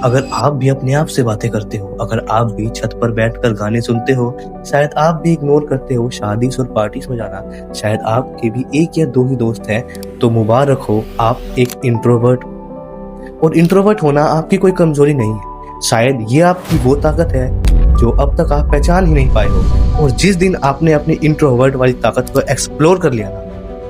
अगर आप भी अपने आप से बातें करते हो, अगर आप भी छत पर बैठकर गाने सुनते हो, शायद आप भी इग्नोर करते हो शादीज़ और पार्टीज़ में जाना, शायद आपके भी 1 या 2 ही दोस्त हैं, तो मुबारक हो, आप एक इंट्रोवर्ट। और इंट्रोवर्ट होना आपकी कोई कमजोरी नहीं है, शायद ये आपकी वो ताकत है जो अब तक आप पहचान ही नहीं पाए हो। और जिस दिन आपने अपनी इंट्रोवर्ट वाली ताकत को एक्सप्लोर कर लिया ना,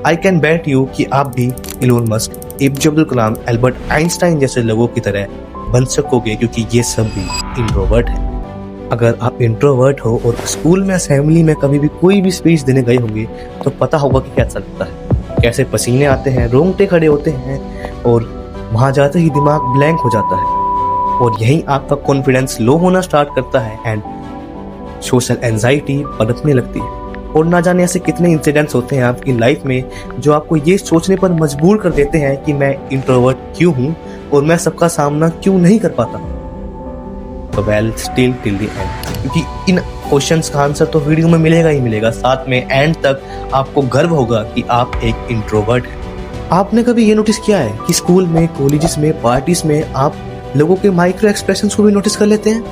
आई कैन बेट यू कि आप भी Elon Musk, APJ Abdul Kalam, Albert Einstein जैसे लोगों की तरह बन सकोगे, क्योंकि ये सब भी इंट्रोवर्ट है। अगर आप इंट्रोवर्ट हो और स्कूल में, असेंबली में कभी भी कोई भी स्पीच देने गए होंगे, तो पता होगा कि कैसा लगता है, कैसे पसीने आते हैं, रोंगटे खड़े होते हैं और वहां जाते ही दिमाग ब्लैंक हो जाता है और यहीं आपका कॉन्फिडेंस लो होना स्टार्ट करता है एंड सोशल एंजाइटी पनपने लगती है। और ना जाने ऐसे कितने इंसिडेंट्स होते हैं आपकी लाइफ में जो आपको ये सोचने पर मजबूर कर देते हैं कि मैं इंट्रोवर्ट क्यों हूं और मैं सबका सामना क्यों नहीं कर पाता। तो well, still till the end, क्योंकि इन क्वेश्चंस का आंसर तो वीडियो में मिलेगा ही मिलेगा, साथ में एंड तक आपको गर्व होगा कि आप एक इंट्रोवर्ट हैं। आपने कभी ये नोटिस किया है कि स्कूल में, कॉलेजेस में, पार्टीज में आप लोगों के माइक्रो एक्सप्रेशंस को भी नोटिस कर लेते हैं?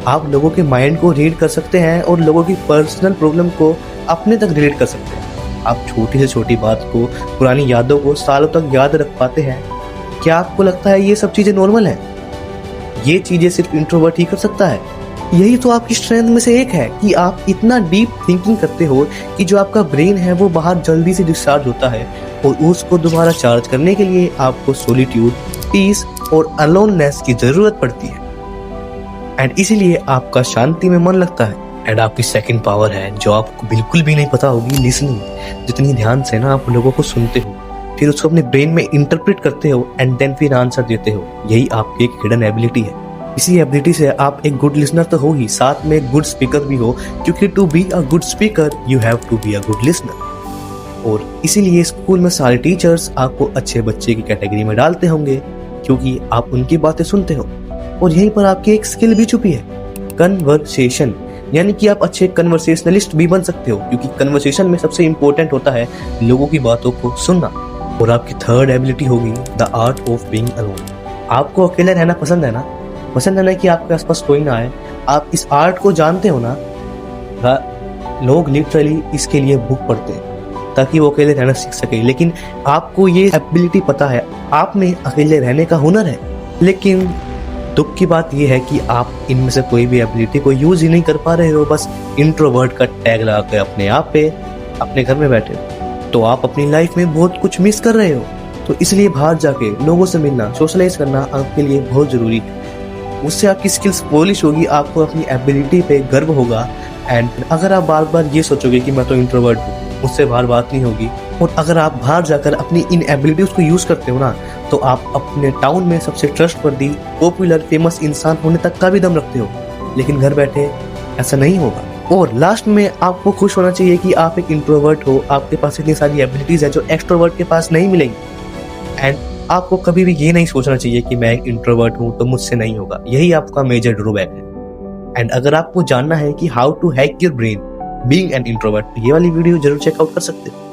आप लोगों के माइंड को रीड कर सकते हैं और लोगों की पर्सनल प्रॉब्लम को अपने तक रिलेट कर सकते हैं। आप छोटी से छोटी बात को, पुरानी यादों को सालों तक याद रख पाते हैं। क्या आपको लगता है ये सब चीजें नॉर्मल हैं? ये चीजें सिर्फ इंट्रोवर्ट ही कर सकता है? यही तो आपकी स्ट्रेंथ में से एक है कि आप इतना डीप थिंकिंग करते हो कि जो आपका ब्रेन है वो बाहर जल्दी से डिस्चार्ज होता है और उसको दोबारा चार्ज करने के लिए आपको सॉलिट्यूड, पीस और अलोननेस की जरूरत पड़ती है। एंड इसीलिए आपका शांति में मन लगता है। एंड आपकी सेकंड पावर है जो आपको बिल्कुल भी नहीं पता होगी, लिसनिंग। जितनी ध्यान से ना आप लोगों को सुनते हो, फिर उसको अपने ब्रेन में इंटरप्रेट करते हो एंड देन फिर आंसर देते हो, यही आपकी एक हिडन एबिलिटी है। इसी एबिलिटी से आप एक गुड लिसनर तो हो ही, साथ में एक गुड स्पीकर भी हो, क्योंकि to be a good speaker you have to be a good listener. और इसीलिए स्कूल में सारे टीचर्स आपको अच्छे बच्चे की कैटेगरी में डालते होंगे, क्योंकि आप उनकी बातें सुनते हो। और यहीं पर आपकी एक स्किल भी छुपी है, कन्वर्सेशन, यानी कि आप अच्छे कन्वर्सेशनलिस्ट भी बन सकते हो, क्योंकि कन्वर्सेशन में सबसे इंपॉर्टेंट होता है लोगों की बातों को सुनना। और आपकी थर्ड एबिलिटी होगी the art of being alone. आपको अकेले रहना पसंद है ना? पसंद है ना कि आपके आसपास कोई ना आए? आप इस आर्ट को जानते हो ना? लोग लिटरली इसके लिए बुक पढ़ते हैं ताकि वो अकेले रहना सीख सके, लेकिन आपको ये एबिलिटी पता है, आप में अकेले रहने का हुनर है, लेकिन दुख की बात यह है कि आप इनमें से कोई भी एबिलिटी को यूज ही नहीं कर पा रहे हो, बस इंट्रोवर्ट का टैग लगा के अपने आप पे अपने घर में बैठे हो। तो आप अपनी लाइफ में बहुत कुछ मिस कर रहे हो। तो इसलिए बाहर जाके लोगों से मिलना, सोशलाइज करना आपके लिए बहुत जरूरी है। उससे आपकी स्किल्स पॉलिश होगी, आपको अपनी एबिलिटी पे गर्व होगा। एंड अगर आप बार बार ये सोचोगे कि मैं तो इंट्रोवर्ट हूँ, मुझसे बाहर बात नहीं होगी, और अगर आप बाहर जाकर अपनी इन एबिलिटीज को यूज करते हो ना, तो आप अपने टाउन में सबसे ट्रस्टवर्दी, पॉपुलर, फेमस इंसान होने तक का भी दम रखते हो। लेकिन घर बैठे ऐसा नहीं होगा। और लास्ट में आपको खुश होना चाहिए कि आप एक इंट्रोवर्ट हो, आपके पास इतनी सारी एबिलिटीज है जो एक्सट्रोवर्ट के पास नहीं मिलेंगी। एंड आपको कभी भी ये नहीं सोचना चाहिए कि मैं एक इंट्रोवर्ट हूँ तो मुझसे नहीं होगा, यही आपका मेजर ड्रॉबैक है। एंड अगर आपको जानना है कि how to hack your brain being an introvert, ये वाली वीडियो जरूर चेकआउट कर सकते हो।